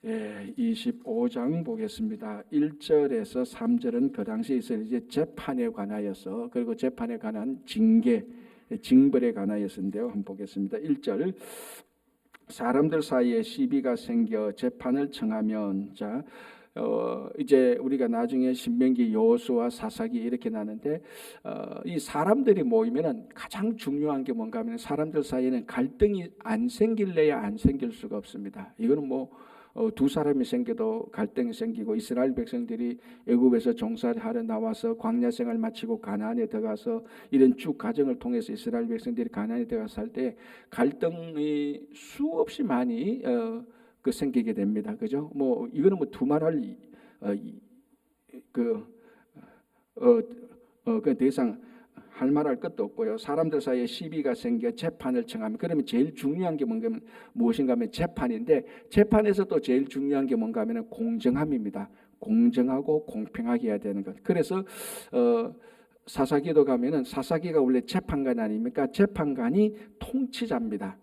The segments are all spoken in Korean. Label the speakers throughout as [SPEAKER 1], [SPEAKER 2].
[SPEAKER 1] 25장 보겠습니다. 1절에서 3절은 그 당시에 있을 이제 재판에 관하여서, 그리고 재판에 관한 징벌에 관하여서인데요. 한번 보겠습니다. 1절, 사람들 사이에 시비가 생겨 재판을 청하면, 이제 우리가 나중에 신명기, 여호수아, 사사기 이렇게 나는데, 이 사람들이 모이면은 가장 중요한 게 뭔가 하면, 사람들 사이에는 갈등이 안 생길래야 안 생길 수가 없습니다. 이거는 두 사람이 생겨도 갈등이 생기고, 이스라엘 백성들이 애굽에서 종살이하러 나와서 광야 생활 마치고 가나안에 들어가서 이런 쭉 과정을 통해서 이스라엘 백성들이 가나안에 들어가서 살 때 갈등이 수없이 많이 생기게 됩니다. 그죠? 이거는 두말할 그 대상 할 말할 것도 없고요. 사람들 사이에 시비가 생겨 재판을 청하면, 그러면 제일 중요한 게 무엇인가 하면 재판인데, 재판에서 또 제일 중요한 게 뭔가 하면 공정함입니다. 공정하고 공평하게 해야 되는 것. 그래서 사사기도 가면은, 사사기가 원래 재판관 아닙니까? 재판관이 통치자입니다.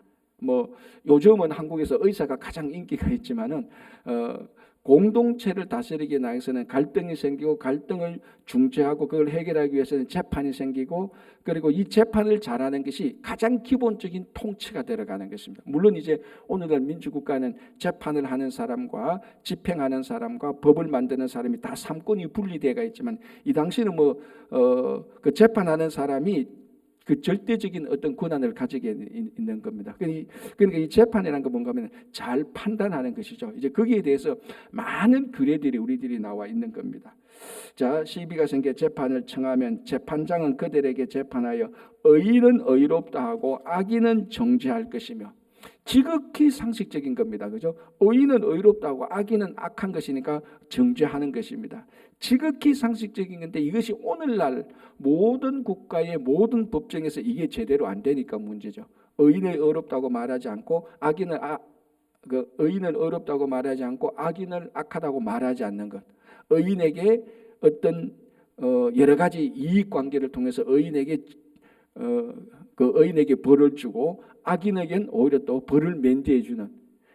[SPEAKER 1] 요즘은 한국에서 의사가 가장 인기가 있지만은 공동체를 다스리기 위해서는 갈등이 생기고, 갈등을 중재하고 그걸 해결하기 위해서는 재판이 생기고, 그리고 이 재판을 잘하는 것이 가장 기본적인 통치가 들어가는 것입니다. 물론 이제 오늘날 민주국가는 재판을 하는 사람과 집행하는 사람과 법을 만드는 사람이 다 삼권이 분리되어 있지만, 이 당시는 그 재판하는 사람이 그 절대적인 어떤 권한을 가지게 있는 겁니다. 그러니까 이 재판이라는 건 뭔가 하면 잘 판단하는 것이죠. 이제 거기에 대해서 많은 규례들이 우리들이 나와 있는 겁니다. 자, 시비가 생겨 재판을 청하면 재판장은 그들에게 재판하여 의인은 의롭다 하고 악인은 정죄할 것이며, 지극히 상식적인 겁니다. 그죠? 의인은 의롭다고 악인은 악한 것이니까 정죄하는 것입니다. 지극히 상식적인 건데, 이것이 오늘날 모든 국가의 모든 법정에서 이게 제대로 안 되니까 문제죠. 의인을 의롭다고 말하지 않고 의인은 의롭다고 말하지 않고 악인을 악하다고 말하지 않는 것. 의인에게 어떤 여러 가지 이익 관계를 통해서 의인에게 벌을 주고, 악인에겐 오히려 또 벌을 면제해 주는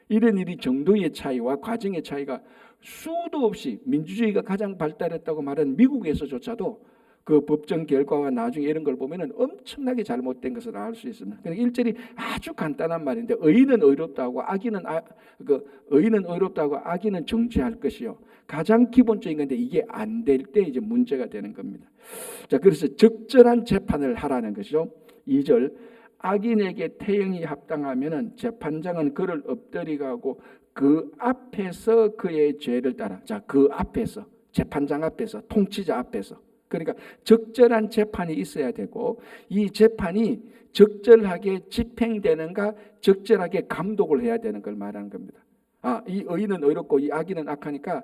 [SPEAKER 1] 이런 일이 정도의 차이와 과정의 차이가 수도 없이, 민주주의가 가장 발달했다고 말하는 미국에서조차도 그 법정 결과와 나중에 이런 걸 보면은 엄청나게 잘못된 것을 알 수 있습니다. 그러니까 일절이 아주 간단한 말인데, 의인은 의롭다고 의인은 의롭다고 악인은 정죄할 것이요, 가장 기본적인 건데 이게 안 될 때 이제 문제가 되는 겁니다. 자, 그래서 적절한 재판을 하라는 것이죠. 2절, 악인에게 태형이 합당하면은 재판장은 그를 엎드리게 하고 그 앞에서 그의 죄를 따라. 자, 그 앞에서, 재판장 앞에서, 통치자 앞에서. 그러니까 적절한 재판이 있어야 되고, 이 재판이 적절하게 집행되는가, 적절하게 감독을 해야 되는 걸 말하는 겁니다. 이 의인은 의롭고 이 악인은 악하니까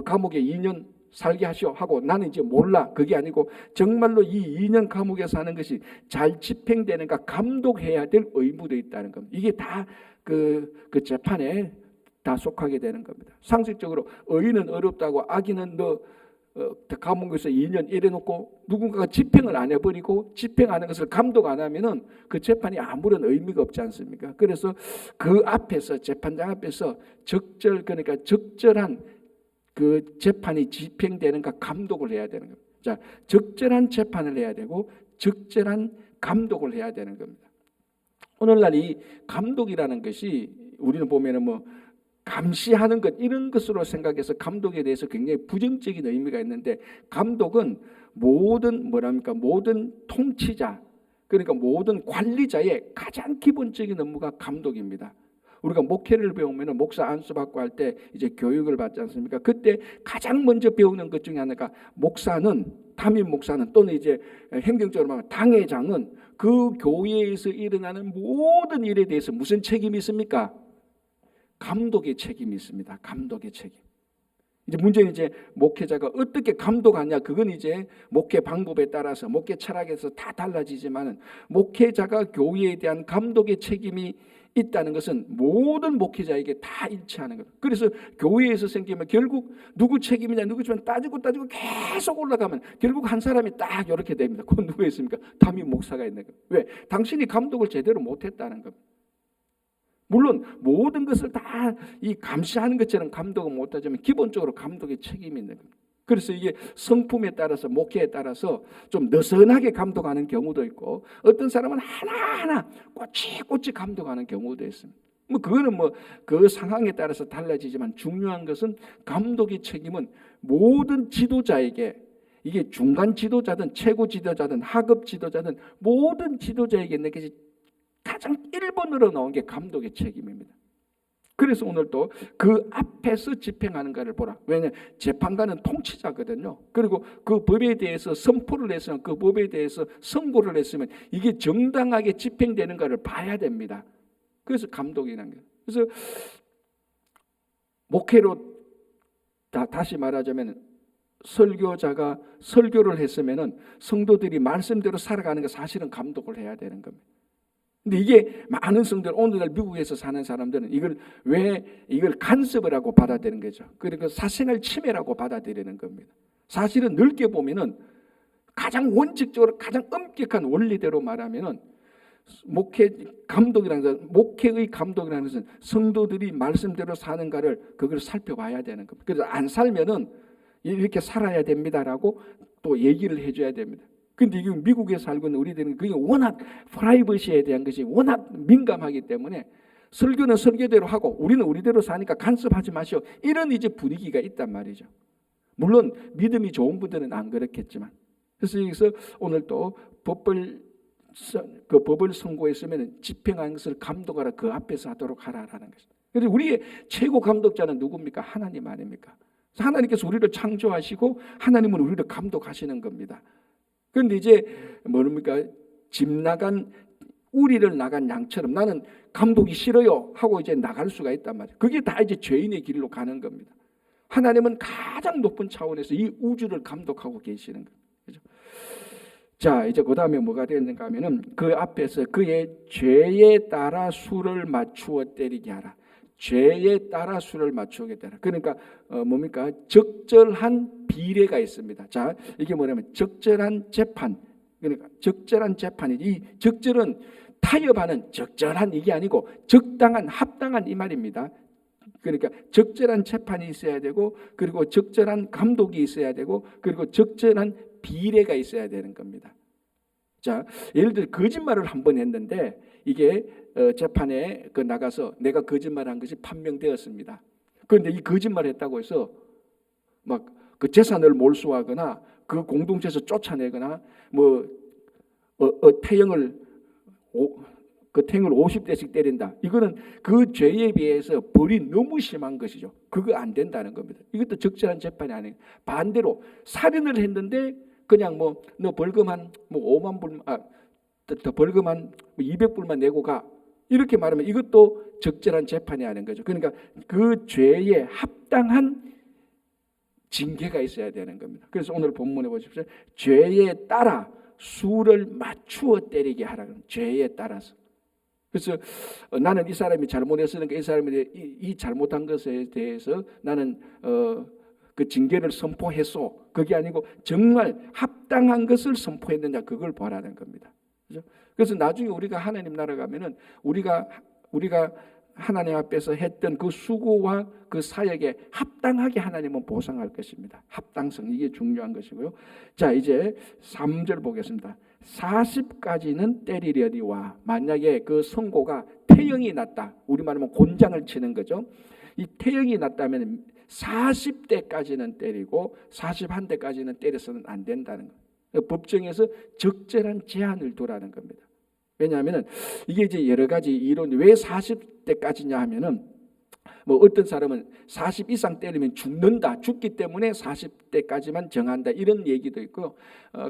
[SPEAKER 1] 감옥에 2년 살게 하시오 하고 나는 이제 몰라, 그게 아니고 정말로 이 2년 감옥에 사는 것이 잘 집행되는가 감독해야 될 의무도 있다는 겁니다. 이게 다 그 재판에 다 속하게 되는 겁니다. 상식적으로 의인은 의롭다고 악인은 감옥에서 2년 이래놓고 누군가가 집행을 안 해버리고 집행하는 것을 감독 안 하면은 그 재판이 아무런 의미가 없지 않습니까? 그래서 그 앞에서, 재판장 앞에서 그러니까 적절한 그 재판이 집행되는가 감독을 해야 되는 겁니다. 자, 적절한 재판을 해야 되고 적절한 감독을 해야 되는 겁니다. 오늘날 이 감독이라는 것이 우리는 보면은 감시하는 것, 이런 것으로 생각해서 감독에 대해서 굉장히 부정적인 의미가 있는데, 감독은 모든 통치자, 그러니까 모든 관리자의 가장 기본적인 업무가 감독입니다. 우리가 목회를 배우면 목사 안수받고 할 때 이제 교육을 받지 않습니까? 그때 가장 먼저 배우는 것 중에 하나가, 담임 목사는 또는 이제 행정적으로 말하면 당회장은 그 교회에서 일어나는 모든 일에 대해서 무슨 책임이 있습니까? 감독의 책임이 있습니다. 감독의 책임. 이제 문제는 이제 목회자가 어떻게 감독하냐, 그건 이제 목회 방법에 따라서, 목회 철학에서 다 달라지지만은, 목회자가 교회에 대한 감독의 책임이 있다는 것은 모든 목회자에게 다 일치하는 거예요. 그래서 교회에서 생기면 결국 누구 책임이냐, 누구 책임이냐 따지고 계속 올라가면 결국 한 사람이 딱 이렇게 됩니다. 그건 누구였습니까? 담임 목사가 있는 거예요. 왜? 당신이 감독을 제대로 못했다는 겁니다. 물론 모든 것을 다 이 감시하는 것처럼 감독은 못하지만 기본적으로 감독의 책임이 있는 겁니다. 그래서 이게 성품에 따라서 목회에 따라서 좀 느슨하게 감독하는 경우도 있고 어떤 사람은 하나하나 꼬치꼬치 감독하는 경우도 있습니다. 뭐 그거는 뭐 그 상황에 따라서 달라지지만 중요한 것은 감독의 책임은 모든 지도자에게, 이게 중간 지도자든 최고 지도자든 하급 지도자든 모든 지도자에게 있는 것이 가장 1번으로 나온 게 감독의 책임입니다. 그래서 오늘 또 그 앞에서 집행하는가를 보라. 왜냐하면 재판관은 통치자거든요. 그리고 그 법에 대해서 선포를 했으면, 그 법에 대해서 선고를 했으면 이게 정당하게 집행되는가를 봐야 됩니다. 그래서 감독이라는 거예요. 그래서 목회로 다시 말하자면 설교자가 설교를 했으면은 성도들이 말씀대로 살아가는 게 사실은 감독을 해야 되는 겁니다. 근데 이게 많은 성도들, 오늘날 미국에서 사는 사람들은 이걸 간섭을 하고 받아들이는 거죠. 그러니까 사생활 침해라고 받아들이는 겁니다. 사실은 넓게 보면은 가장 원칙적으로 가장 엄격한 원리대로 말하면은 목회의 감독이라는 것은 성도들이 말씀대로 사는가를 그걸 살펴봐야 되는 겁니다. 그래서 안 살면은 이렇게 살아야 됩니다라고 또 얘기를 해줘야 됩니다. 근데 이게 미국에 살고 있는 우리들은 그게 워낙 프라이버시에 대한 것이 워낙 민감하기 때문에 설교는 설교대로 하고 우리는 우리대로 사니까 간섭하지 마시오, 이런 이제 분위기가 있단 말이죠. 물론 믿음이 좋은 분들은 안 그렇겠지만. 그래서 여기서 오늘 또 법을 선고했으면 집행하는 것을 감독하라, 그 앞에서 하도록 하라라는 것입니다. 그런데 우리의 최고 감독자는 누굽니까? 하나님 아닙니까? 하나님께서 우리를 창조하시고 하나님은 우리를 감독하시는 겁니다. 그런데 이제 뭡니까? 우리를 나간 양처럼 나는 감독이 싫어요 하고 이제 나갈 수가 있단 말이에요. 그게 다 이제 죄인의 길로 가는 겁니다. 하나님은 가장 높은 차원에서 이 우주를 감독하고 계시는 거예요. 그렇죠? 자, 이제 그 다음에 뭐가 되는가 하면은 그 앞에서 그의 죄에 따라 수를 맞추어 때리게 하라. 죄에 따라 수를 맞추게 되라. 그러니까 뭡니까? 적절한 비례가 있습니다. 자, 이게 뭐냐면 적절한 재판. 그러니까 적절한 재판이, 이 적절은 타협하는 적절한 이게 아니고 적당한, 합당한 이 말입니다. 그러니까 적절한 재판이 있어야 되고, 그리고 적절한 감독이 있어야 되고, 그리고 적절한 비례가 있어야 되는 겁니다. 자, 예를 들어 거짓말을 한 번 했는데 이게 재판에 나가서 내가 거짓말한 것이 판명되었습니다. 그런데 이 거짓말했다고 해서 막 그 재산을 몰수하거나 그 공동체에서 쫓아내거나 뭐 태형을 50대씩 때린다. 이거는 그 죄에 비해서 벌이 너무 심한 것이죠. 그거 안 된다는 겁니다. 이것도 적절한 재판이 아니에요. 반대로 살인을 했는데 그냥 너 벌금 한 5만 불, 더 벌금 한 200불만 내고 가, 이렇게 말하면 이것도 적절한 재판이 아닌 거죠. 그러니까 그 죄에 합당한 징계가 있어야 되는 겁니다. 그래서 오늘 본문에 보십시오. 죄에 따라 수를 맞추어 때리게 하라. 죄에 따라서. 그래서 나는 이 사람이 잘못했으니까 이 사람이 이 잘못한 것에 대해서 나는 그 징계를 선포했소. 그게 아니고 정말 합당한 것을 선포했느냐, 그걸 보라는 겁니다. 그렇죠? 그래서 나중에 우리가 하나님 나라 가면은 우리가 하나님 앞에서 했던 그 수고와 그 사역에 합당하게 하나님은 보상할 것입니다. 합당성, 이게 중요한 것이고요. 자, 이제 3절 보겠습니다. 40까지는 때리려니와, 만약에 그 선고가 태형이 났다, 우리말하면 곤장을 치는 거죠. 이 태형이 났다면 40대까지는 때리고 41대까지는 때려서는 안 된다는 거예요. 법정에서 적절한 제한을 두라는 겁니다. 왜냐하면 이게 이제 여러 가지 이론이, 왜 40대까지냐 하면은 뭐 어떤 사람은 40 이상 때리면 죽기 때문에 40대까지만 정한다, 이런 얘기도 있고,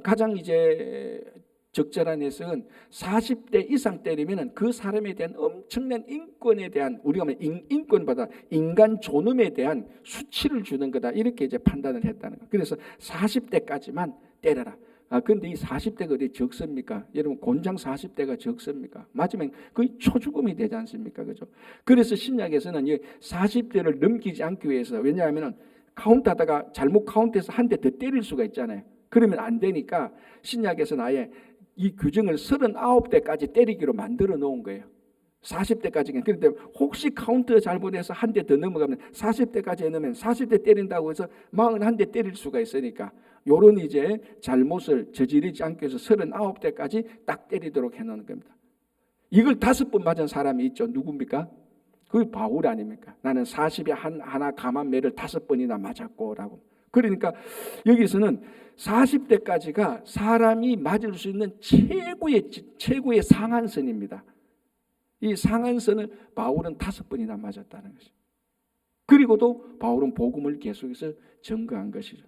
[SPEAKER 1] 가장 이제 적절한 해석은 40대 이상 때리면 그 사람에 대한 엄청난 인권에 대한, 우리가 말하면 인권보다 인간 존엄에 대한 수치를 주는 거다, 이렇게 이제 판단을 했다는 거예요. 그래서 40대까지만 때려라. 그런데 이 40대가 어디 적습니까? 여러분, 곤장 40대가 적습니까? 맞으면 거의 초죽음이 되지 않습니까? 그죠? 그래서 신약에서는 이 40대를 넘기지 않기 위해서, 왜냐하면 카운트하다가 잘못 카운트해서 한 대 더 때릴 수가 있잖아요. 그러면 안 되니까 신약에서는 아예 이 규정을 39대까지 때리기로 만들어 놓은 거예요. 40대까지. 그런데 혹시 카운트 잘못해서 한 대 더 넘어가면 40대까지 해놓으면 40대 때린다고 해서 41대 때릴 수가 있으니까 요런 이제 잘못을 저지르지 않기 위해서 39대까지 딱 때리도록 해놓는 겁니다. 이걸 5번 맞은 사람이 있죠. 누굽니까? 그게 바울 아닙니까? 나는 40에 하나 감한 매를 5번이나 맞았고 라고. 그러니까 여기서는 40대까지가 사람이 맞을 수 있는 최고의 상한선입니다. 이 상한선을 바울은 5번이나 맞았다는 것이죠. 그리고도 바울은 복음을 계속해서 증거한 것이죠.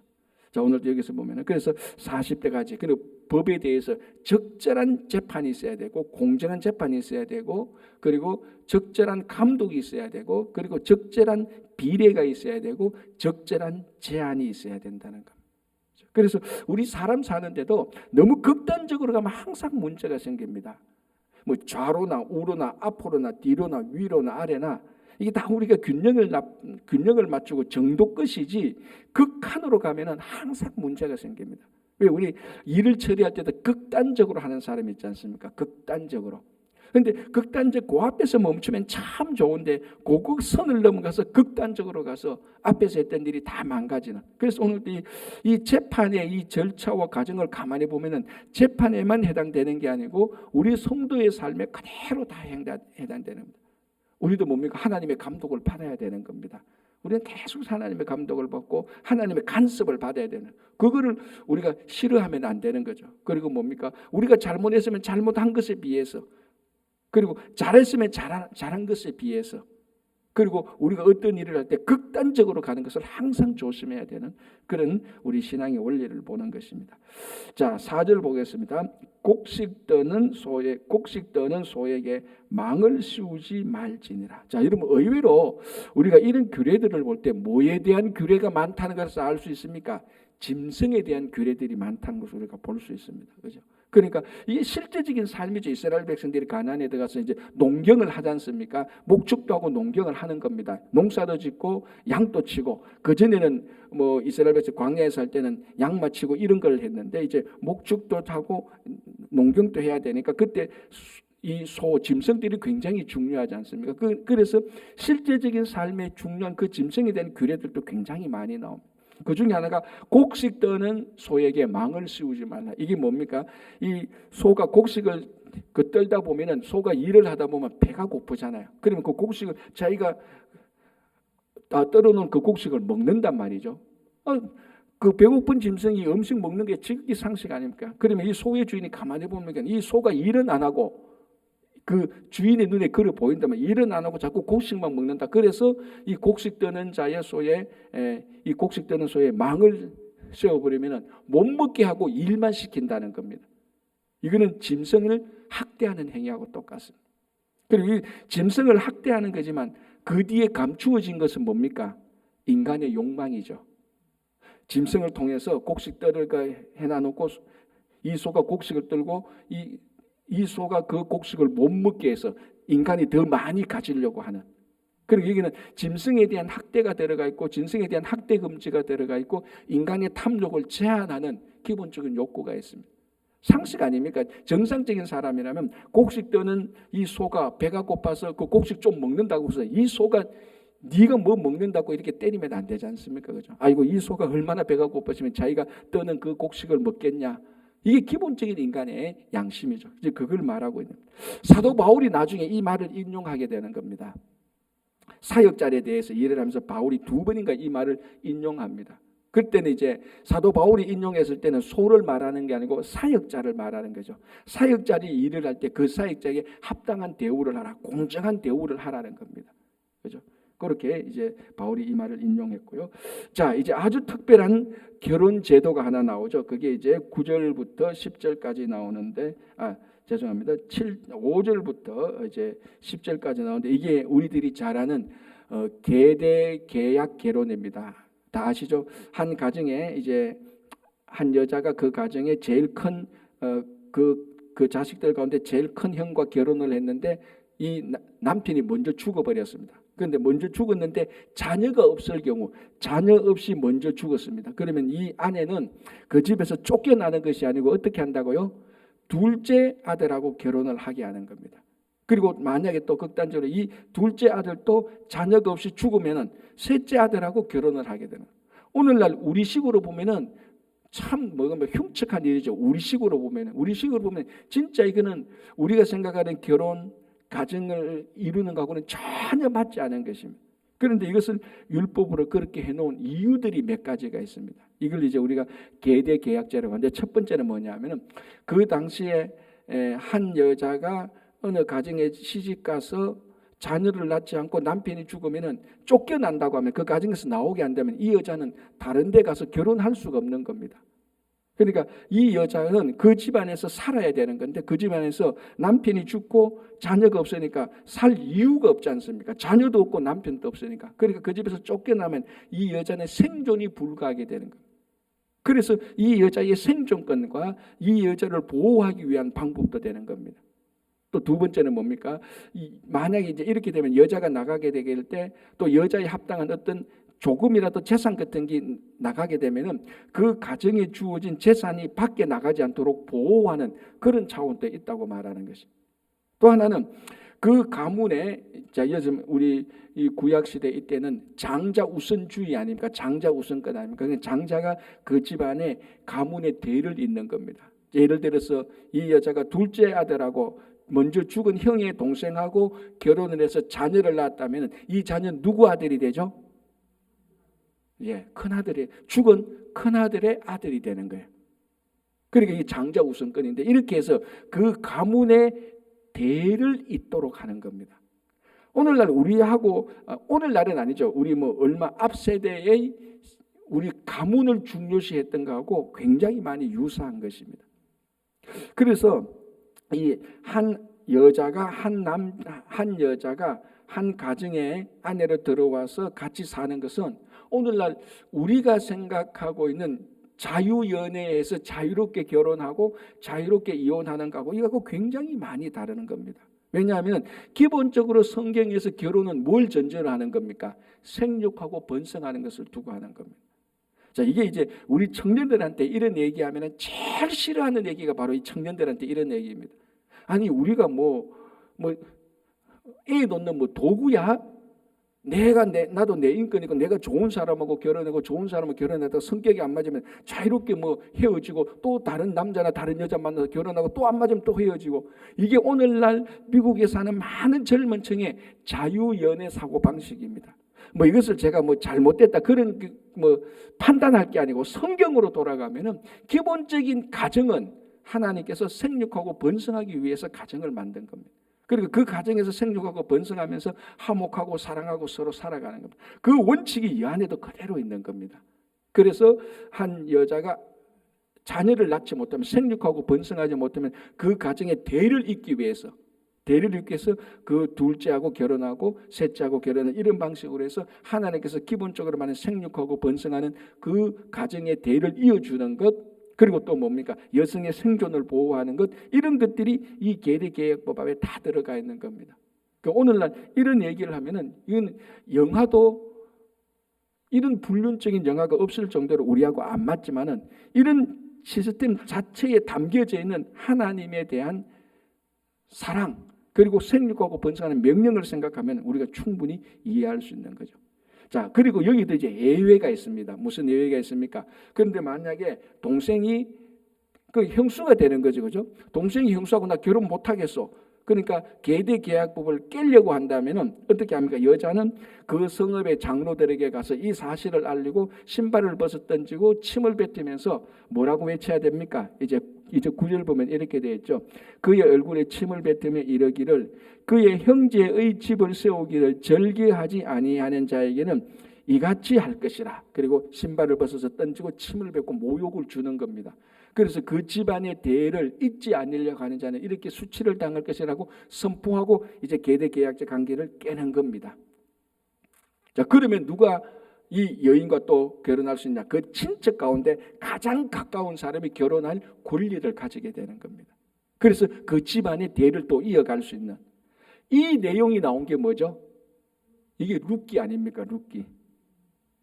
[SPEAKER 1] 자, 오늘도 여기서 보면은 그래서 40대까지 그리고 법에 대해서 적절한 재판이 있어야 되고 공정한 재판이 있어야 되고 그리고 적절한 감독이 있어야 되고 그리고 적절한 비례가 있어야 되고 적절한 제한이 있어야 된다는 겁니다. 그래서 우리 사람 사는데도 너무 극단적으로 가면 항상 문제가 생깁니다. 뭐 좌로나 우로나 앞으로나 뒤로나 위로나 아래나 이게 다 우리가 균형을 맞추고 정도 것이지 극한으로 가면은 항상 문제가 생깁니다. 왜 우리 일을 처리할 때도 극단적으로 하는 사람이 있지 않습니까? 극단적으로. 그런데 극단적 그 앞에서 멈추면 참 좋은데 그 선을 넘어가서 극단적으로 가서 앞에서 했던 일이 다 망가지는. 그래서 오늘 이 재판의 이 절차와 과정을 가만히 보면은 재판에만 해당되는 게 아니고 우리 성도의 삶에 그대로 다 해당되는 겁니다. 우리도 뭡니까? 하나님의 감독을 받아야 되는 겁니다. 우리는 계속 하나님의 감독을 받고 하나님의 간섭을 받아야 되는, 그거를 우리가 싫어하면 안 되는 거죠. 그리고 뭡니까? 우리가 잘못했으면 잘못한 것에 비해서, 그리고 잘했으면 잘한 것에 비해서, 그리고 우리가 어떤 일을 할 때 극단적으로 가는 것을 항상 조심해야 되는 그런 우리 신앙의 원리를 보는 것입니다. 자, 4절 보겠습니다. 곡식 떠는 소에게 망을 씌우지 말지니라. 자, 여러분 의외로 우리가 이런 규례들을 볼 때 뭐에 대한 규례가 많다는 것을 알 수 있습니까? 짐승에 대한 규례들이 많다는 것을 우리가 볼 수 있습니다. 그죠? 그러니까 이게 실제적인 삶이죠. 이스라엘 백성들이 가나안에 들어가서 이제 농경을 하지 않습니까? 목축도 하고 농경을 하는 겁니다. 농사도 짓고 양도 치고, 그 전에는 뭐 이스라엘 백성 광야에 살 때는 양마 치고 이런 걸 했는데 이제 목축도 하고 농경도 해야 되니까 그때 이 짐승들이 굉장히 중요하지 않습니까? 그래서 실제적인 삶에 중요한 그 짐승에 대한 규례들도 굉장히 많이 나옵니다. 그 중에 하나가 곡식 떠는 소에게 망을 씌우지 말라. 이게 뭡니까? 이 소가 곡식을 떨다 보면은 소가 일을 하다 보면 배가 고프잖아요. 그러면 그 곡식을 자기가 떨어놓은 그 곡식을 먹는단 말이죠. 그 배고픈 짐승이 음식 먹는 게 지극히 상식 아닙니까? 그러면 이 소의 주인이 가만히 보면 이 소가 일은 안 하고 그 주인의 눈에 그려 보인다면 일은 안 하고 자꾸 곡식만 먹는다. 그래서 이 곡식 떠는 소에 망을 씌워버리면 못 먹게 하고 일만 시킨다는 겁니다. 이거는 짐승을 학대하는 행위하고 똑같습니다. 그리고 이 짐승을 학대하는 거지만 그 뒤에 감추어진 것은 뭡니까? 인간의 욕망이죠. 짐승을 통해서 곡식들을 해놔놓고 이 소가 곡식을 떨고 이 소가 그 곡식을 못 먹게 해서 인간이 더 많이 가지려고 하는. 그리고 여기는 짐승에 대한 학대가 들어가 있고 짐승에 대한 학대 금지가 들어가 있고 인간의 탐욕을 제한하는 기본적인 욕구가 있습니다. 상식 아닙니까? 정상적인 사람이라면 곡식 떠는 이 소가 배가 고파서 그 곡식 좀 먹는다고 해서 이 소가 네가 뭐 먹는다고 이렇게 때리면 안 되지 않습니까? 그죠? 아이고 이 소가 얼마나 배가 고파지면 자기가 떠는 그 곡식을 먹겠냐? 이게 기본적인 인간의 양심이죠. 이제 그걸 말하고 있는 사도 바울이 나중에 이 말을 인용하게 되는 겁니다. 사역자에 대해서 일을 하면서 바울이 2번인가 이 말을 인용합니다. 그때는 이제 사도 바울이 인용했을 때는 소를 말하는 게 아니고 사역자를 말하는 거죠. 사역자들이 일을 할 때 그 사역자에게 합당한 대우를 하라, 공정한 대우를 하라는 겁니다. 그죠? 그렇게 이제 바울이 이 말을 인용했고요. 자, 이제 아주 특별한 결혼 제도가 하나 나오죠. 그게 이제 9절부터 10절까지 나오는데, 죄송합니다. 5절부터 이제 10절까지 나오는데 이게 우리들이 잘 아는 계대 계약 결혼입니다. 다 아시죠? 한 가정에 이제 한 여자가 그 가정에 제일 큰 그 자식들 가운데 제일 큰 형과 결혼을 했는데 이 남편이 먼저 죽어버렸습니다. 그런데 먼저 죽었는데 자녀가 없을 경우 자녀 없이 먼저 죽었습니다. 그러면 이 아내는 그 집에서 쫓겨나는 것이 아니고 어떻게 한다고요? 둘째 아들하고 결혼을 하게 하는 겁니다. 그리고 만약에 또 극단적으로 이 둘째 아들도 자녀가 없이 죽으면은 셋째 아들하고 결혼을 하게 되는. 오늘날 우리식으로 보면은 참 뭐가 흉측한 일이죠. 우리식으로 보면 진짜 이거는 우리가 생각하는 결혼 가정을 이루는 것하고는 전혀 맞지 않은 것입니다. 그런데 이것을 율법으로 그렇게 해놓은 이유들이 몇 가지가 있습니다. 이걸 이제 우리가 계대 계약제라고 하는데, 첫 번째는 뭐냐면은 그 당시에 한 여자가 어느 가정에 시집 가서 자녀를 낳지 않고 남편이 죽으면은 쫓겨난다고 하면, 그 가정에서 나오게 안 되면 이 여자는 다른 데 가서 결혼할 수가 없는 겁니다. 그러니까 이 여자는 그 집안에서 살아야 되는 건데, 그 집안에서 남편이 죽고 자녀가 없으니까 살 이유가 없지 않습니까? 자녀도 없고 남편도 없으니까. 그러니까 그 집에서 쫓겨나면 이 여자는 생존이 불가하게 되는 겁니다. 그래서 이 여자의 생존권과 이 여자를 보호하기 위한 방법도 되는 겁니다. 또 두 번째는 뭡니까? 만약에 이제 이렇게 되면 여자가 나가게 될 때 또 여자에 합당한 어떤 조금이라도 재산 같은 게 나가게 되면은 그 가정에 주어진 재산이 밖에 나가지 않도록 보호하는 그런 차원도 있다고 말하는 것이. 또 하나는 그 가문에, 자, 요즘 우리 이 구약 시대 이때는 장자 우선주의 아닙니까? 장자 우선권 아닙니까? 장자가 그 집안에 가문의 대를 잇는 겁니다. 예를 들어서 이 여자가 둘째 아들하고 먼저 죽은 형의 동생하고 결혼을 해서 자녀를 낳았다면 이 자녀는 누구 아들이 되죠? 큰아들이, 죽은 큰아들의 아들이 되는 거예요. 그러니까 이 장자 우선권인데, 이렇게 해서 그 가문의 대를 잇도록 하는 겁니다. 오늘날 우리하고, 오늘날은 아니죠. 우리 얼마 앞 세대의 우리 가문을 중요시했던 거하고 굉장히 많이 유사한 것입니다. 그래서 이 한 여자가 한 가정에 아내로 들어와서 같이 사는 것은 오늘날 우리가 생각하고 있는 자유연애에서 자유롭게 결혼하고 자유롭게 이혼하는 거하고 이거하고 굉장히 많이 다르는 겁니다. 왜냐하면 기본적으로 성경에서 결혼은 뭘 전제로 하는 겁니까? 생육하고 번성하는 것을 두고 하는 겁니다. 자, 이게 이제 우리 청년들한테 이런 얘기하면 제일 싫어하는 얘기가 바로 이 청년들한테 이런 얘기입니다. 아니, 우리가 애 놓는 도구야? 나도 내 인권이고 내가 좋은 사람하고 결혼하고 좋은 사람하고 결혼했다가 성격이 안 맞으면 자유롭게 헤어지고 또 다른 남자나 다른 여자 만나서 결혼하고 또 안 맞으면 또 헤어지고, 이게 오늘날 미국에 사는 많은 젊은 층의 자유연애 사고 방식입니다. 이것을 제가 잘못됐다 그런 판단할 게 아니고, 성경으로 돌아가면은 기본적인 가정은 하나님께서 생육하고 번성하기 위해서 가정을 만든 겁니다. 그리고 그 가정에서 생육하고 번성하면서 화목하고 사랑하고 서로 살아가는 겁니다. 그 원칙이 이 안에도 그대로 있는 겁니다. 그래서 한 여자가 자녀를 낳지 못하면, 생육하고 번성하지 못하면 그 가정의 대를 잇기 위해서 그 둘째하고 결혼하고 셋째하고 결혼하는 이런 방식으로 해서 하나님께서 기본적으로 말하는 생육하고 번성하는 그 가정의 대를 이어주는 것, 그리고 또 뭡니까? 여성의 생존을 보호하는 것, 이런 것들이 이 계대계약법 안에 다 들어가 있는 겁니다. 그러니까 오늘날 이런 얘기를 하면은, 이건 영화도 이런 불륜적인 영화가 없을 정도로 우리하고 안 맞지만은, 이런 시스템 자체에 담겨져 있는 하나님에 대한 사랑, 그리고 생육하고 번성하는 명령을 생각하면 우리가 충분히 이해할 수 있는 거죠. 자, 그리고 여기도 이제 예외가 있습니다. 무슨 예외가 있습니까? 그런데 만약에 동생이 그 형수가 되는 거죠, 그죠? 동생이 형수하고 나 결혼 못 하겠어. 그러니까 계대 계약법을 깨려고 한다면은 어떻게 합니까? 여자는 그 성읍의 장로들에게 가서 이 사실을 알리고 신발을 벗어 던지고 침을 뱉으면서 뭐라고 외쳐야 됩니까? 이제 9절 보면 이렇게 되어 있죠. 그의 얼굴에 침을 뱉으며 이르기를, 그의 형제의 집을 세우기를 절개하지 아니하는 자에게는 이같이 할 것이라. 그리고 신발을 벗어서 던지고 침을 뱉고 모욕을 주는 겁니다. 그래서 그 집안의 대를 잊지 않으려고 하는 자는 이렇게 수치를 당할 것이라고 선포하고 이제 계대 계약적 관계를 깨는 겁니다. 자, 그러면 누가 이 여인과 또 결혼할 수 있냐? 그 친척 가운데 가장 가까운 사람이 결혼할 권리를 가지게 되는 겁니다. 그래서 그 집안의 대를 또 이어갈 수 있는 이 내용이 나온 게 뭐죠? 이게 룻기 아닙니까?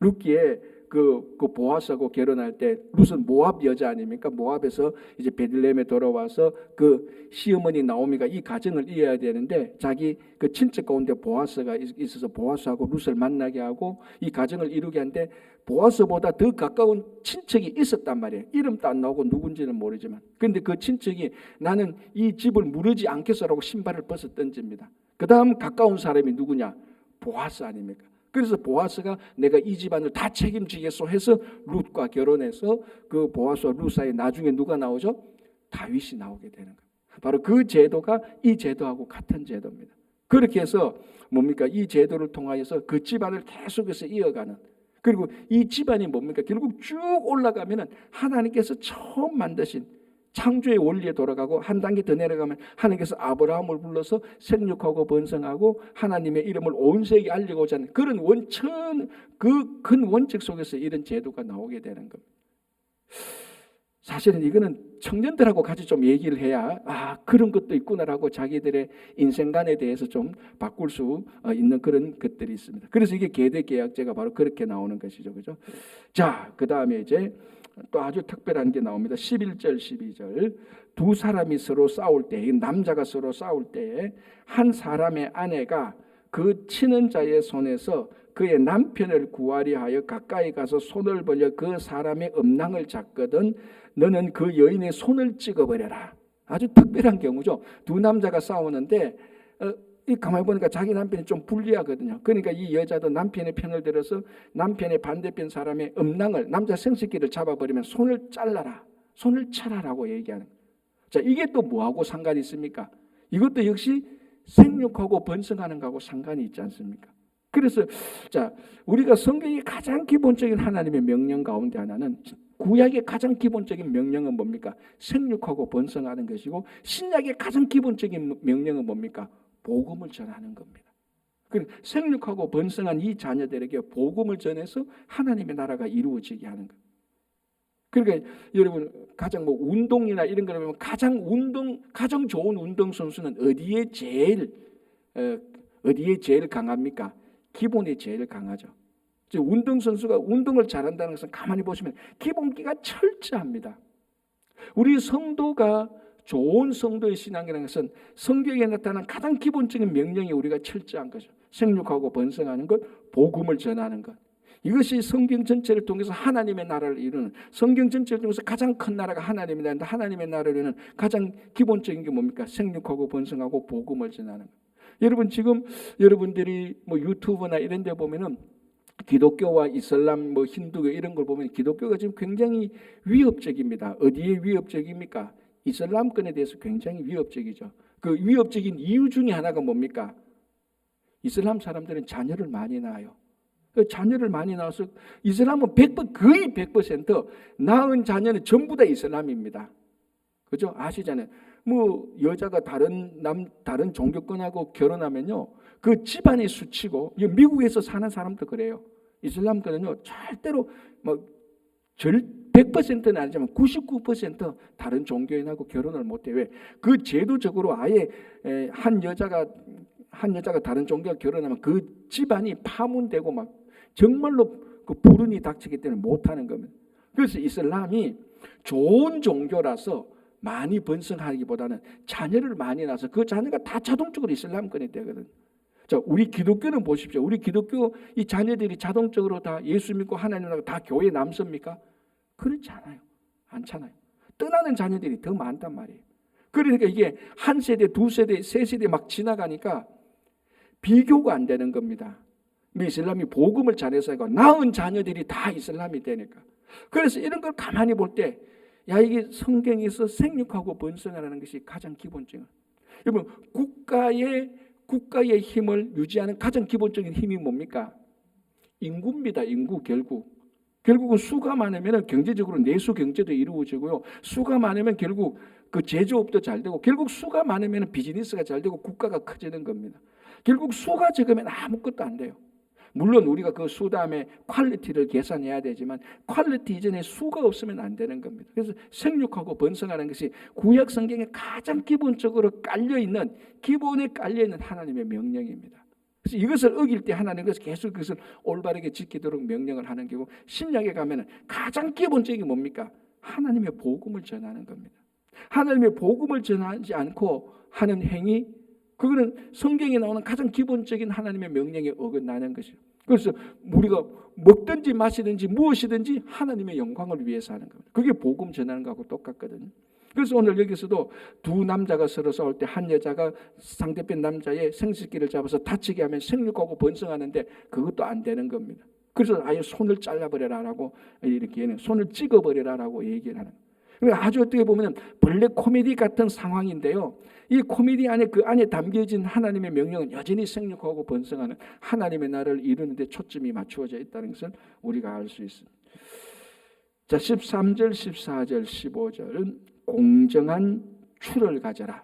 [SPEAKER 1] 룻기에 그 보아스하고 결혼할 때 룻은 모압 여자 아닙니까? 모압에서 이제 베들레헴에 돌아와서 그 시어머니 나오미가 이 가정을 이어야 되는데 자기 그 친척 가운데 보아스가 있어서 보아스하고 룻을 만나게 하고 이 가정을 이루게 하는데 보아스보다 더 가까운 친척이 있었단 말이에요. 이름도 안 나오고 누군지는 모르지만. 그런데 그 친척이 나는 이 집을 무르지 않겠어라고 신발을 벗어 던집니다. 그 다음 가까운 사람이 누구냐? 보아스 아닙니까? 그래서 보아스가 내가 이 집안을 다 책임지겠소 해서 룻과 결혼해서 그 보아스와 룻 사이에 나중에 누가 나오죠? 다윗이 나오게 되는 거예요. 바로 그 제도가 이 제도하고 같은 제도입니다. 그렇게 해서 뭡니까? 이 제도를 통하여서 그 집안을 계속해서 이어가는, 그리고 이 집안이 뭡니까? 결국 쭉 올라가면은 하나님께서 처음 만드신 창조의 원리에 돌아가고 한 단계 더 내려가면 하나님께서 아브라함을 불러서 생육하고 번성하고 하나님의 이름을 온 세계에 알리고자 하는 그런 그 큰 원칙 속에서 이런 제도가 나오게 되는 겁니다. 사실은 이거는 청년들하고 같이 좀 얘기를 해야 그런 것도 있구나라고 자기들의 인생관에 대해서 좀 바꿀 수 있는 그런 것들이 있습니다. 그래서 이게 계대계약제가 바로 그렇게 나오는 것이죠. 그죠? 자, 그 다음에 이제 또 아주 특별한 게 나옵니다. 11절 12절 두 사람이 서로 싸울 때, 남자가 서로 싸울 때에 한 사람의 아내가 그 치는 자의 손에서 그의 남편을 구하리 하여 가까이 가서 손을 벌려 그 사람의 음낭을 잡거든 너는 그 여인의 손을 찍어버려라. 아주 특별한 경우죠. 두 남자가 싸우는데 이 가만히 보니까 자기 남편이 좀 불리하거든요. 그러니까 이 여자도 남편의 편을 들어서 남편의 반대편 사람의 음낭을, 남자 생식기를 잡아버리면 손을 잘라라, 손을 쳐라라고 얘기하는 거예요. 자, 이게 또 뭐하고 상관이 있습니까? 이것도 역시 생육하고 번성하는 거하고 상관이 있지 않습니까? 그래서 자, 우리가 성경의 가장 기본적인 하나님의 명령 가운데 하나는, 구약의 가장 기본적인 명령은 뭡니까? 생육하고 번성하는 것이고, 신약의 가장 기본적인 명령은 뭡니까? 복음을 전하는 겁니다. 그러니까 생육하고 번성한 이 자녀들에게 복음을 전해서 하나님의 나라가 이루어지게 하는 거예요. 그러니까 여러분 가장 운동이나 이런 걸 보면 가장 좋은 운동 선수는 어디에 제일 강합니까? 기본이 제일 강하죠. 운동 선수가 운동을 잘한다는 것은 가만히 보시면 기본기가 철저합니다. 우리 성도가 좋은 성도의 신앙이라는 것은 성경에 나타난 가장 기본적인 명령이 우리가 철저한 거죠. 생육하고 번성하는 것, 복음을 전하는 것. 이것이 성경 전체를 통해서 하나님의 나라를 이루는, 성경 전체를 통해서 가장 큰 나라가 하나님의 나라인데 하나님의 나라를 이루는 가장 기본적인 게 뭡니까? 생육하고 번성하고 복음을 전하는 것. 여러분 지금 여러분들이 유튜브나 이런 데 보면은 기독교와 이슬람, 힌두교 이런 걸 보면 기독교가 지금 굉장히 위협적입니다. 어디에 위협적입니까? 이슬람권에 대해서 굉장히 위협적이죠. 그 위협적인 이유 중에 하나가 뭡니까? 이슬람 사람들은 자녀를 많이 낳아요. 자녀를 많이 낳아서 이슬람은 거의 100% 낳은 자녀는 전부 다 이슬람입니다. 그죠? 아시잖아요. 여자가 다른 종교권하고 결혼하면요, 그 집안이 수치고, 미국에서 사는 사람도 그래요. 이슬람권은요, 절대로 100%는 아니지만 99% 다른 종교인하고 결혼을 못해요. 왜? 그 제도적으로 아예 한 여자가 다른 종교와 결혼하면 그 집안이 파문되고 정말로 그 불운이 닥치기 때문에 못하는 겁니다. 그래서 이슬람이 좋은 종교라서 많이 번성하기보다는 자녀를 많이 낳아서 그 자녀가 다 자동적으로 이슬람권이 되거든요. 자, 우리 기독교는 보십시오. 우리 기독교 이 자녀들이 자동적으로 다 예수 믿고 하나님 나라고 다 교회 남습니까? 그렇지 않아요. 않잖아요. 떠나는 자녀들이 더 많단 말이에요. 그러니까 이게 한 세대, 두 세대, 세 세대 막 지나가니까 비교가 안 되는 겁니다. 이슬람이 복음을 잘해서 낳은 자녀들이 다 이슬람이 되니까. 그래서 이런 걸 가만히 볼 때, 이게 성경에서 생육하고 번성하라는 것이 가장 기본적인. 여러분 국가의 힘을 유지하는 가장 기본적인 힘이 뭡니까? 인구입니다. 인구. 결국은 수가 많으면 경제적으로 내수 경제도 이루어지고요. 수가 많으면 결국 그 제조업도 잘 되고, 결국 수가 많으면 비즈니스가 잘 되고 국가가 커지는 겁니다. 결국 수가 적으면 아무것도 안 돼요. 물론 우리가 그 수 다음에 퀄리티를 계산해야 되지만 퀄리티 이전에 수가 없으면 안 되는 겁니다. 그래서 생육하고 번성하는 것이 구약 성경에 가장 기본적으로 기본에 깔려있는 하나님의 명령입니다. 그래서 이것을 어길 때 하나님께서 계속 그것을 올바르게 지키도록 명령을 하는 거고, 신약에 가면은 가장 기본적인 뭡니까? 하나님의 복음을 전하는 겁니다. 하나님의 복음을 전하지 않고 하는 행위, 그거는 성경에 나오는 가장 기본적인 하나님의 명령에 어긋나는 것이죠. 그래서 우리가 먹든지 마시든지 무엇이든지 하나님의 영광을 위해서 하는 겁니다. 그게 복음 전하는 거하고 똑같거든요. 그래서 오늘 여기서도 두 남자가 서로 싸울 때 한 여자가 상대편 남자의 생식기를 잡아서 다치게 하면 생육하고 번성하는데 그것도 안 되는 겁니다. 그래서 아예 손을 잘라버려라라고, 이렇게 손을 찍어버려라라고 얘기를 하는 거예요. 그러니까 아주 어떻게 보면 블랙 코미디 같은 상황인데요, 이 코미디 안에 그 안에 담겨진 하나님의 명령은 여전히 생육하고 번성하는 하나님의 나라를 이루는 데 초점이 맞추어져 있다는 것을 우리가 알 수 있습니다. 자, 13절, 14절, 15절은 공정한 추를 가져라.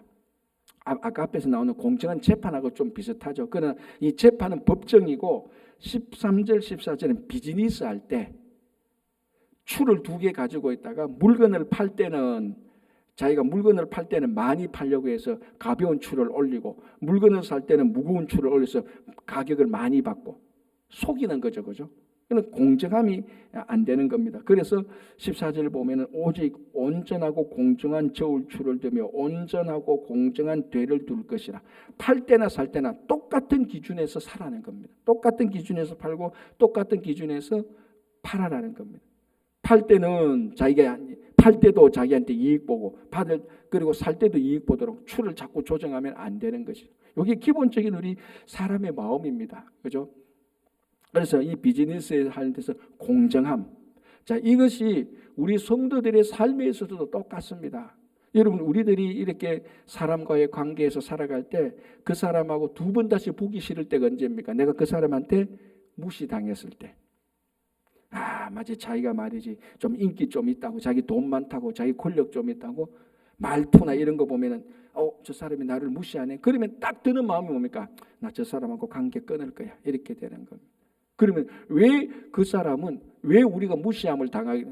[SPEAKER 1] 아까 앞에서 나오는 공정한 재판하고 좀 비슷하죠. 그러나 이 재판은 법정이고 13절, 14절은 비즈니스 할 때 추를 2개 가지고 있다가 물건을 팔 때는 자기가 물건을 팔 때는 많이 팔려고 해서 가벼운 추를 올리고, 물건을 살 때는 무거운 추를 올려서 가격을 많이 받고 속이는 거죠. 그죠? 그는 공정함이 안 되는 겁니다. 그래서 14절을 보면은 오직 온전하고 공정한 저울추를 두며 온전하고 공정한 되를 둘 것이라. 팔 때나 살 때나 똑같은 기준에서 사라는 겁니다. 똑같은 기준에서 팔고 똑같은 기준에서 팔아라는 겁니다. 팔 때는 자기가 팔 때도 자기한테 이익 보고 그리고 살 때도 이익 보도록 추를 자꾸 조정하면 안 되는 것이죠. 이게 기본적인 우리 사람의 마음입니다. 그죠? 그래서 이 비즈니스에 하는 데서 공정함. 자, 이것이 우리 성도들의 삶에서도 똑같습니다. 여러분, 우리들이 이렇게 사람과의 관계에서 살아갈 때 그 사람하고 2번 다시 보기 싫을 때가 언제입니까? 내가 그 사람한테 무시당했을 때. 마치 자기가 말이지 좀 인기 좀 있다고, 자기 돈 많다고, 자기 권력 좀 있다고 말투나 이런 거 보면은 저 사람이 나를 무시하네. 그러면 딱 드는 마음이 뭡니까? 나 저 사람하고 관계 끊을 거야. 이렇게 되는 겁니다. 그러면 왜 그 사람은 왜 우리가 무시함을 당하게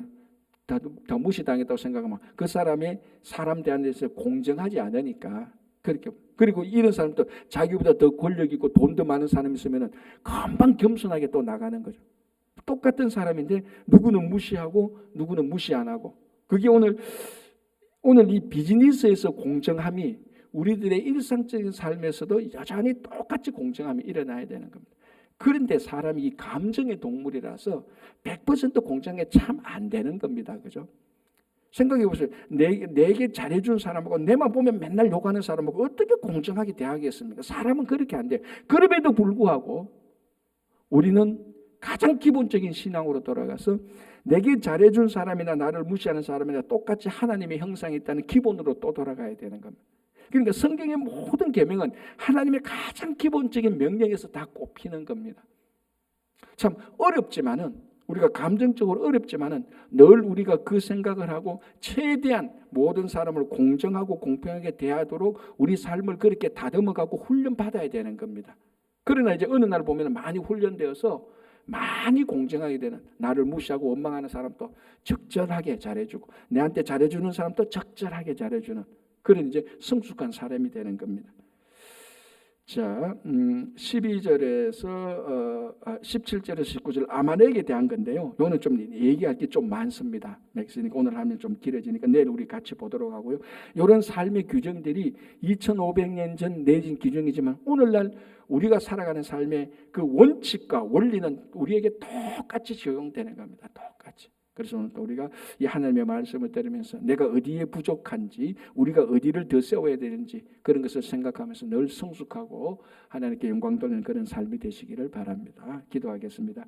[SPEAKER 1] 다 무시당했다고 생각하면 그 사람의 사람 대한 데서 공정하지 않으니까 그렇게. 그리고 이런 사람도 자기보다 더 권력 있고 돈 더 많은 사람이 있으면은 금방 겸손하게 또 나가는 거죠. 똑같은 사람인데 누구는 무시하고 누구는 무시 안 하고. 그게 오늘 이 비즈니스에서 공정함이 우리들의 일상적인 삶에서도 여전히 똑같이 공정함이 일어나야 되는 겁니다. 그런데 사람이 이 감정의 동물이라서 100% 공정에 참 안 되는 겁니다. 그죠? 생각해 보세요. 내게 잘해준 사람하고 내만 보면 맨날 욕하는 사람하고 어떻게 공정하게 대하겠습니까? 사람은 그렇게 안 돼요. 그럼에도 불구하고 우리는 가장 기본적인 신앙으로 돌아가서 내게 잘해준 사람이나 나를 무시하는 사람이나 똑같이 하나님의 형상이 있다는 기본으로 또 돌아가야 되는 겁니다. 그러니까 성경의 모든 계명은 하나님의 가장 기본적인 명령에서 다 꼽히는 겁니다. 참 어렵지만은, 우리가 감정적으로 어렵지만은 늘 우리가 그 생각을 하고 최대한 모든 사람을 공정하고 공평하게 대하도록 우리 삶을 그렇게 다듬어가고 훈련받아야 되는 겁니다. 그러나 이제 어느 날 보면 많이 훈련되어서 많이 공정하게 되는, 나를 무시하고 원망하는 사람도 적절하게 잘해주고 내한테 잘해주는 사람도 적절하게 잘해주는 그런 이제 성숙한 사람이 되는 겁니다. 자, 12절에서 17절에서 19절 아말렉에 대한 건데요. 이거는 좀 얘기할 게 좀 많습니다. 오늘 하면 좀 길어지니까 내일 우리 같이 보도록 하고요. 이런 삶의 규정들이 2500년 전 내진 규정이지만 오늘날 우리가 살아가는 삶의 그 원칙과 원리는 우리에게 똑같이 적용되는 겁니다. 똑같이. 그래서 오늘 또 우리가 이 하나님의 말씀을 들으면서 내가 어디에 부족한지, 우리가 어디를 더 세워야 되는지 그런 것을 생각하면서 늘 성숙하고 하나님께 영광 돌리는 그런 삶이 되시기를 바랍니다. 기도하겠습니다.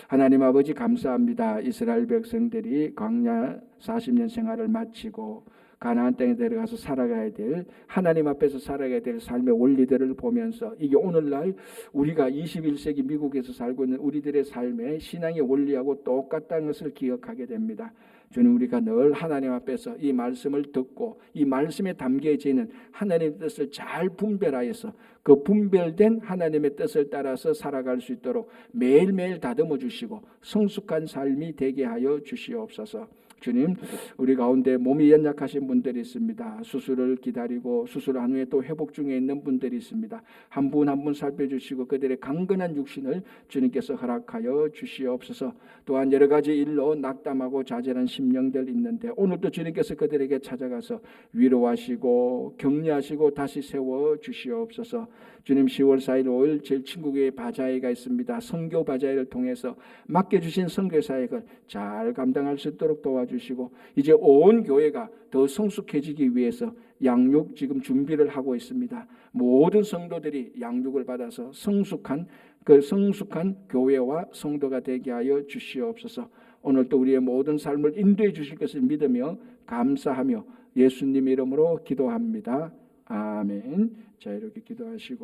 [SPEAKER 1] 하나님 아버지 감사합니다. 이스라엘 백성들이 광야 40년 생활을 마치고 가나안 땅에 들어가서 살아가야 될, 하나님 앞에서 살아가야 될 삶의 원리들을 보면서 이게 오늘날 우리가 21세기 미국에서 살고 있는 우리들의 삶의 신앙의 원리하고 똑같다는 것을 기억하게 됩니다. 주님, 우리가 늘 하나님 앞에서 이 말씀을 듣고 이 말씀에 담겨져 있는 하나님의 뜻을 잘 분별하여서 그 분별된 하나님의 뜻을 따라서 살아갈 수 있도록 매일매일 다듬어 주시고 성숙한 삶이 되게 하여 주시옵소서. 주님, 우리 가운데 몸이 연약하신 분들이 있습니다. 수술을 기다리고 수술한 후에 또 회복 중에 있는 분들이 있습니다. 한 분 한 분 살펴주시고 그들의 강건한 육신을 주님께서 허락하여 주시옵소서. 또한 여러 가지 일로 낙담하고 좌절한 심령들 있는데 오늘도 주님께서 그들에게 찾아가서 위로하시고 격려하시고 다시 세워 주시옵소서. 주님, 10월 4일 5일 제일 친구교회 바자회가 있습니다. 선교 바자회를 통해서 맡겨주신 선교 사역을 잘 감당할 수 있도록 도와주시고 이제 온 교회가 더 성숙해지기 위해서 양육 지금 준비를 하고 있습니다. 모든 성도들이 양육을 받아서 성숙한 교회와 성도가 되게 하여 주시옵소서. 오늘도 우리의 모든 삶을 인도해 주실 것을 믿으며 감사하며 예수님 이름으로 기도합니다. 아멘. 자, 이렇게 기도하시고